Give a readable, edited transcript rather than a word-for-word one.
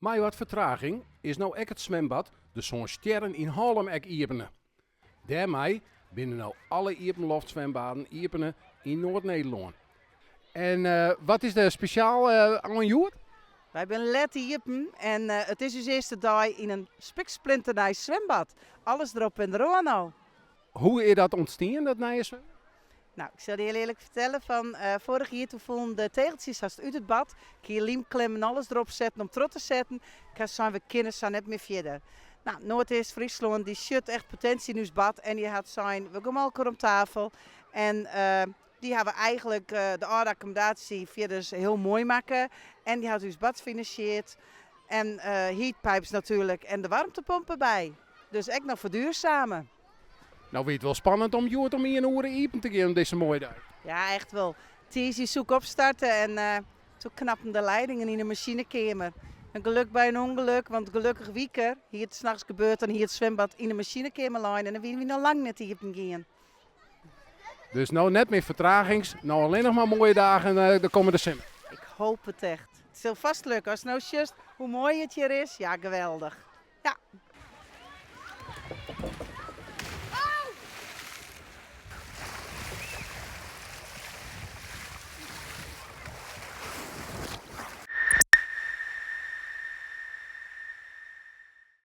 Maar wat vertraging is nou ook het zwembad de zo'n sterren in Haarlem ek iepenen. Daarmee binnen nou alle iepenloftzwembaden iepenen in Noord-Nederland. En wat is er speciaal aan Joert? Wij zijn let iepen en het is dus eerste dag in een spiksplinternieuw zwembad. Alles erop en eraan nou. Hoe is dat ontstaan, dat nieuwe zwembad? Nou, ik zal je heel eerlijk vertellen, vorig jaar toen vonden de tegeltjes haast uit het bad. Ik hier liemklemmen en alles erop zetten om trot te zetten. Ik zijn we kinderen net meer verder. Nou, Noordoost-Friesland die shut echt potentie in ons bad en die had zijn, we komen elkaar om tafel. En die hebben eigenlijk de oude accommodatie verder heel mooi maken. En die had ons bad gefinancierd. En heatpipes natuurlijk en de warmtepompen bij. Dus echt nog verduurzamen. Nou, weet het wel spannend om Joert om hier een oren iepen te gaan deze mooie dag. Ja, echt wel. Tizi zoek opstarten en toen knapten de leidingen in de machinekamer. Een geluk bij een ongeluk, want gelukkig wieker, hier het s'nachts gebeurt en hier het zwembad in de machinekamer lijnen. En dan willen we nog lang net hier gaan. Dus nou net meer vertragings, nou alleen nog maar mooie dagen de komende simmer. Ik hoop het echt. Het zal vast lukken. Als het nou just hoe mooi het hier is, ja geweldig. Ja.